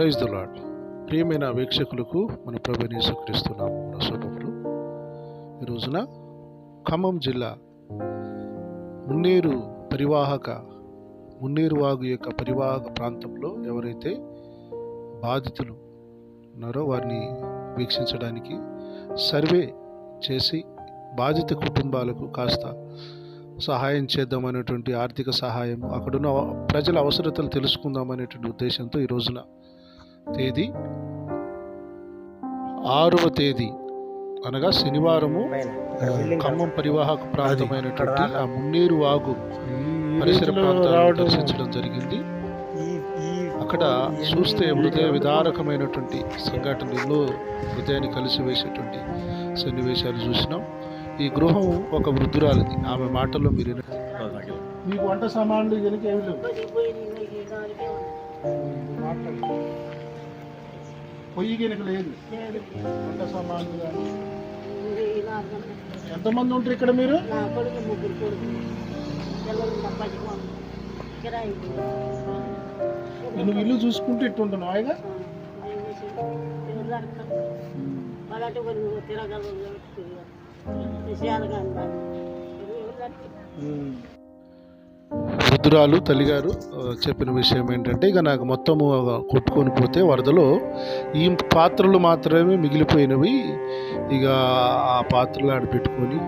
Praise the lord. ప్రియమైన వీక్షకులకు మన ప్రభువైన యేసుక్రీస్తు నామమున శుభములు. ఈ రోజున ఖమ్మం జిల్లా మున్నేరు వాగు యొక్క పరివాహక ప్రాంతంలో ఎవరైతే బాధితులు ఉన్నారో వారిని వీక్షించడానికి సర్వే చేసి బాధిత కుటుంబాలకు కాస్త సహాయం చేద్దామనేటువంటి ఆర్థిక సహాయం, అక్కడున్న ప్రజల అవసరతలు తెలుసుకుందామనేటువంటి ఉద్దేశంతో ఈ రోజున తేదీ 6వ తేదీ అనగా శనివారము ఖమ్మం పరివాహక ప్రాంతమైనటువంటి ఆ మున్నేరు వాగు పరిసర ప్రాంతాలను దర్శించడం జరిగింది. అక్కడ చూస్తే హృదయ విదారకమైనటువంటి సంఘటనలు, ఎన్నో హృదయాన్ని కలిసివేసేటువంటి సన్నివేశాలు చూసినాం. ఈ గృహం ఒక వృద్ధురాలిది. ఆమె మాటల్లో మీరు మీకు వంట సామాన్లు కనుక ఏమి లేవు, పొయ్యి కనుక లేదు, వంట సామాన్లు కానీ. ఎంతమంది ఉంటారు ఇక్కడ మీరు? నువ్వు ఇల్లు చూసుకుంటూ ఇట్టుంటాను హాయిగా. వృద్ధురాలు తల్లిగారు చెప్పిన విషయం ఏంటంటే, ఇక నాకు మొత్తము కొట్టుకొని పోతే వరదలో ఈ పాత్రలు మాత్రమే మిగిలిపోయినవి, ఇక ఆ పాత్రలు ఆడ పెట్టుకొని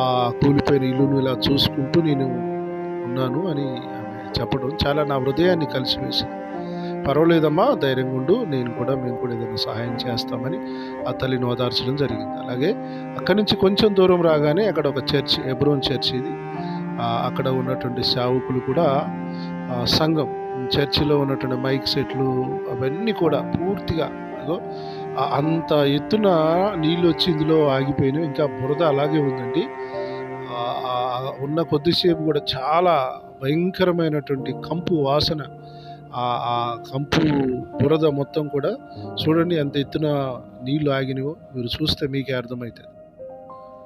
ఆ కూలిపోయిన ఇల్లును ఇలా చూసుకుంటూ నేను ఉన్నాను అని చెప్పడం చాలా నా హృదయాన్ని కలిసివేసింది. పర్వాలేదమ్మా, ధైర్యంగా ఉండు, మేము కూడా ఏదైనా సహాయం చేస్తామని ఆ తల్లిని ఓదార్చడం జరిగింది. అలాగే అక్కడి నుంచి కొంచెం దూరం రాగానే అక్కడ ఒక చర్చ్, హెబ్రోన్ చర్చ్ ఇది. అక్కడ ఉన్నటువంటి సేవకులు కూడా సంఘం, చర్చిలో ఉన్నటువంటి మైక్ సెట్లు అవన్నీ కూడా పూర్తిగా అంత ఎత్తున నీళ్ళు వచ్చి ఇందులో ఆగిపోయినాయి. ఇంకా బురద అలాగే ఉందండి. ఉన్న కొద్దిసేపు కూడా చాలా భయంకరమైనటువంటి కంపు వాసన, ఆ కంపు బురద మొత్తం కూడా చూడండి ఎంత ఎత్తున నీళ్లు ఆగినవో. మీరు చూస్తే మీకే అర్థమవుతుంది.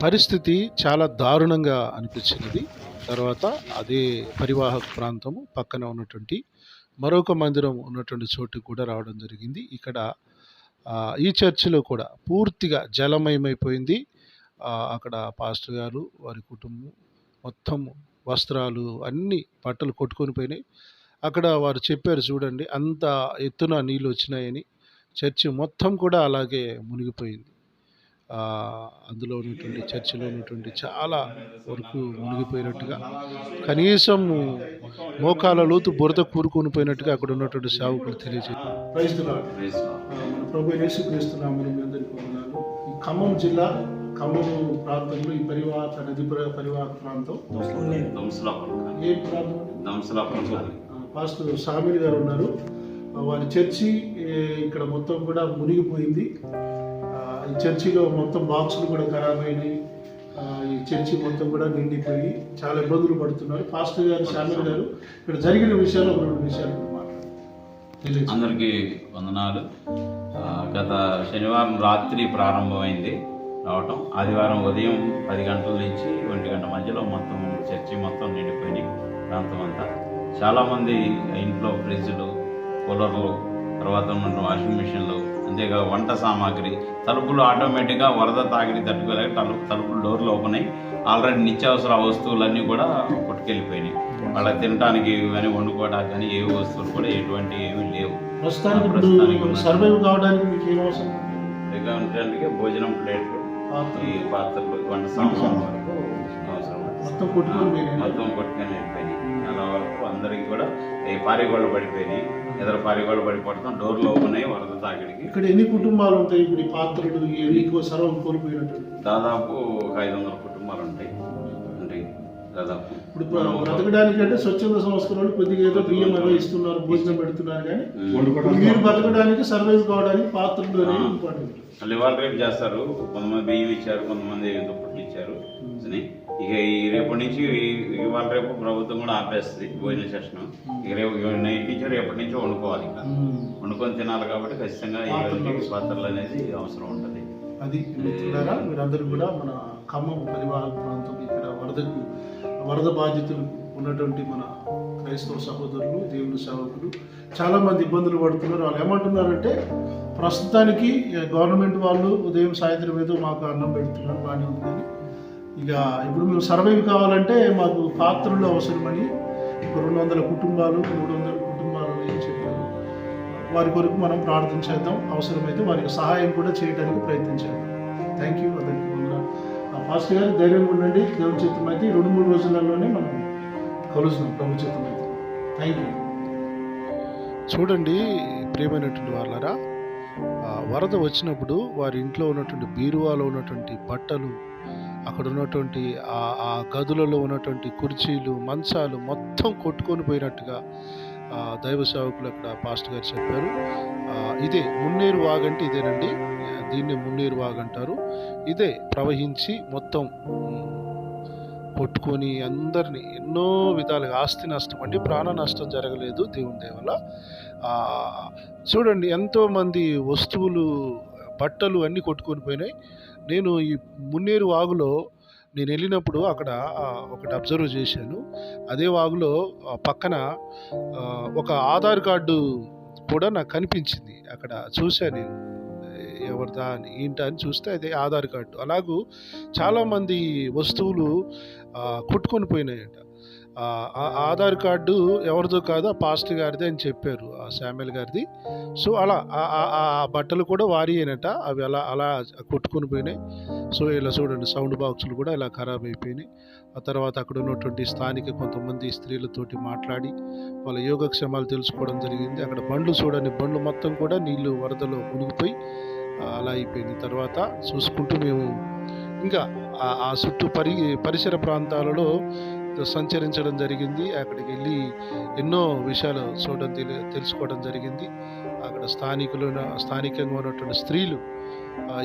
పరిస్థితి చాలా దారుణంగా అనిపించినది. తర్వాత అదే పరివాహక ప్రాంతము పక్కన ఉన్నటువంటి మరొక మందిరం ఉన్నటువంటి చోటుకు కూడా రావడం జరిగింది. ఇక్కడ ఈ చర్చిలో కూడా పూర్తిగా జలమయమైపోయింది. అక్కడ పాస్టర్ గారు, వారి కుటుంబం మొత్తం వస్త్రాలు అన్నీ బట్టలు కొట్టుకొని పోయినాయి. అక్కడ వారు చెప్పారు, చూడండి అంత ఎత్తున నీళ్ళు వచ్చినాయని. చర్చి మొత్తం కూడా అలాగే మునిగిపోయింది. అందులో ఉన్నటువంటి చర్చిలో ఉన్నటువంటి చాలా వరకు మునిగిపోయినట్టుగా, కనీసం మోకాల లోతు బురద కూరుకొని పోయినట్టుగా అక్కడ ఉన్నటువంటి సేవకులు తెలియజేశారు. ప్రభువైన యేసుక్రీస్తు నామమున మీ అందరికీ వందనాలు. ఈ ఖమ్మం జిల్లా ఖమ్మం ప్రాంతంలో ఈ నది పరివాహక ప్రాంతం ఏ ప్రాంతం? పాస్టర్ సామిల్ గారు ఉన్నారు. వారి చర్చి ఇక్కడ మొత్తం కూడా మునిగిపోయింది. ఈ చర్చిలో మొత్తం బాక్సులు కూడా ఖరాబ్ అయినాయి. ఈ చర్చి మొత్తం కూడా నిండిపోయి చాలా ఇబ్బందులు పడుతున్నారు. పాస్టర్ గారు, సామిల్ గారు, ఇక్కడ జరిగిన విషయాలు ఒక 2 విషయాలు మాట్లాడారు. అందరికీ వందనాలు. గత శనివారం రాత్రి ప్రారంభమైంది రావటం. ఆదివారం ఉదయం 10 గంటల నుంచి 1 గంట మధ్యలో మొత్తం చర్చి మొత్తం నిండిపోయినాయి. ప్రాంతం అంతా చాలామంది ఇంట్లో ఫ్రిడ్జ్లు, కూలర్లు, తర్వాత ఉన్న వాషింగ్ మిషన్లు, అంతేగా వంట సామాగ్రి, తలుపులు ఆటోమేటిక్గా వరద తాకిడి తట్టుకోలేక తలుపులు డోర్లు ఓపెన్ అయ్యి ఆల్రెడీ నిత్యావసర వస్తువులన్నీ కూడా కొట్టుకెళ్ళిపోయినాయి. వాళ్ళకి తినడానికి కానీ వండుకోవడానికి కానీ ఏ వస్తువులు కూడా ఎటువంటి ఏమీ లేవు. ప్రస్తుతానికి సర్వైవ్ కావడానికి మీకు ఏం అవసరం? ఉండడానికి భోజనం ప్లేట్లు, ఈ పాత్రలు, వంట సామాన్ వరకు అవసరం. మొత్తం కొట్టుకొని వెళ్ళిపోయినాయి. అలా వరకు అందరికి కూడా ఈ పారిగోళ్ళు పడిపోయినాయి. ఎదురు పారిగోళ్ళు పడిపోవడం, డోర్లు ఓపెన్ అయ్యి వరద తాకిడికి. ఇక్కడ ఎన్ని కుటుంబాలు ఉంటాయి? ఇప్పుడు ఈ పాత్రలు సర్వం కోల్పోయినట్టు దాదాపు 500 కుటుంబాలు ఉంటాయి. దాదాపు ఇప్పుడు బ్రతకడానికి అంటే స్వచ్ఛంద సంస్థలు కొద్దిగా ఏదో బియ్యం అవి ఇస్తున్నారు, భోజనం పెడుతున్నారు, కానీ మీరు బతకడానికి, సర్వైవ్ కావడానికి పాత్రలు అనేవి ఇంపార్టెంట్. మళ్ళీ వాళ్ళు రేపు చేస్తారు. కొంతమంది బియ్యం ఇచ్చారు, కొంతమంది దుప్పట్లు ఇచ్చారు. ఇక ఈ రేపటి నుంచి ఇవాళ రేపు ప్రభుత్వం కూడా ఆపేస్తుంది భోజన సెషన్. ఇక రేపు నైట్ నుంచి రేపటి నుంచి వండుకోవాలి. ఇంకా వండుకొని తినాలి కాబట్టి ఖచ్చితంగా ఈ పాత్రలు అనేది అవసరం ఉంటుంది. అది మీరందరూ కూడా మన ఖమ్మం పరివాహక ప్రాంతం, ఇక్కడ వరద బాధితులు ఉన్నటువంటి మన క్రైస్తవ సహోదరులు, దేవుని సేవకులు చాలామంది ఇబ్బందులు పడుతున్నారు. వాళ్ళు ఏమంటున్నారంటే ప్రస్తుతానికి గవర్నమెంట్ వాళ్ళు ఉదయం సాయంత్రం ఏదో మాకు అన్నం పెడుతున్నారు, బాగానే ఉంది కానీ ఇక ఇప్పుడు మేము సర్వైవ్ కావాలంటే మాకు పాత్రలు అవసరమని 200 కుటుంబాలు 300 కుటుంబాలు ఏం చెప్పారు. వారి కొరకు మనం ప్రార్థన చేద్దాం, అవసరమైతే వారికి సహాయం కూడా చేయడానికి ప్రయత్నించాలి. Thank you. అందరికీ వందనాలు. పాస్టర్ గారు ధైర్యంగా ఉండండి. దేవుని చిత్తం అయితే 2-3 రోజులలోనే మనం కలుస్తున్నాం ప్రభు చిత్తం అయితే. Thank you. చూడండి ప్రియమైనటువంటి వాళ్ళరా, వరద వచ్చినప్పుడు వారి ఇంట్లో ఉన్నటువంటి బీరువాలో ఉన్నటువంటి బట్టలు, అక్కడ ఉన్నటువంటి ఆ గదులలో ఉన్నటువంటి కుర్చీలు, మంచాలు మొత్తం కొట్టుకొని పోయినట్టుగా దైవ సేవకులు అక్కడ పాస్టర్ గారు చెప్పారు. ఇదే మున్నేరు వాగంటే ఇదేనండి. దీన్ని మున్నేరు వాగంటారు. ఇదే ప్రవహించి మొత్తం కొట్టుకొని అందరినీ ఎన్నో విధాలుగా ఆస్తి నష్టం అండి, ప్రాణ నష్టం జరగలేదు దేవుని దయ వల్ల. చూడండి ఎంతోమంది వస్తువులు, బట్టలు అన్నీ కొట్టుకొని పోయినాయి. నేను ఈ మున్నేరు వాగులో నేను వెళ్ళినప్పుడు అక్కడ ఒకటి అబ్జర్వ్ చేశాను. అదే వాగులో పక్కన ఒక ఆధార్ కార్డు కూడా నాకు కనిపించింది. అక్కడ చూశాను నేను, ఎవరిదా అని ఏంటా అని చూస్తే అదే ఆధార్ కార్డు. అలాగూ చాలామంది వస్తువులు కొట్టుకొని పోయినాయట. ఆధార్ కార్డు ఎవరిదో కాదు, ఆ పాస్టర్ గారిది అని చెప్పారు, ఆ శామ్యుల్ గారిది. సో అలా ఆ బట్టలు కూడా వారి అయినట. అవి అలా అలా కొట్టుకొని పోయినాయి. సో ఇలా చూడండి, సౌండ్ బాక్సులు కూడా ఇలా ఖరాబ్ అయిపోయినాయి. ఆ తర్వాత అక్కడ ఉన్నటువంటి స్థానిక కొంతమంది స్త్రీలతోటి మాట్లాడి వాళ్ళ యోగక్షేమాలు తెలుసుకోవడం జరిగింది. అక్కడ బండ్లు చూడండి, బండ్లు మొత్తం కూడా నీళ్లు వరదలో మునిగిపోయి అలా అయిపోయింది. తర్వాత చూసుకుంటూ మేము ఇంకా ఆ చుట్టూ పరిసర ప్రాంతాలలో సంచరించడం జరిగింది. అక్కడికి వెళ్ళి ఎన్నో విషయాలు తెలుసుకోవడం జరిగింది. అక్కడ స్థానికంగా ఉన్నటువంటి స్త్రీలు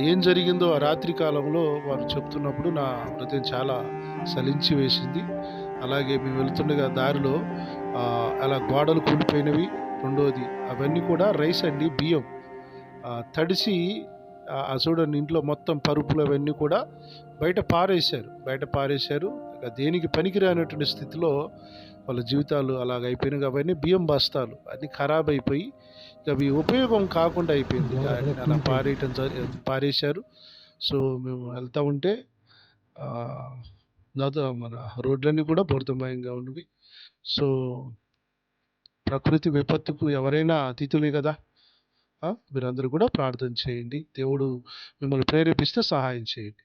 ఏం జరిగిందో ఆ రాత్రి కాలంలో వారు చెప్తున్నప్పుడు నా హృదయం చాలా సలించి వేసింది. అలాగే మేము వెళ్తుండగా దారిలో అలా గోడలు కూలిపోయినవి. రెండోది అవన్నీ కూడా రైస్ అండి, బియ్యం తడిసి చూడండి ఇంట్లో మొత్తం పరుపులు అవన్నీ కూడా బయట పారేశారు. దేనికి పనికిరానటువంటి స్థితిలో వాళ్ళ జీవితాలు అలాగ అయిపోయినాయి. అవన్నీ బియ్యం బస్తాలు అన్నీ ఖరాబ్ అయిపోయి అవి ఉపయోగం కాకుండా అయిపోయింది. అలా పారేశారు. సో మేము వెళ్తూ ఉంటే మన రోడ్లన్నీ కూడా బురదమయంగా ఉన్నవి. సో ప్రకృతి విపత్తుకు ఎవరైనా అతిథులే కదా. మీరందరూ కూడా ప్రార్థన చేయండి. దేవుడు మిమ్మల్ని ప్రేరేపిస్తే సహాయం చేయండి.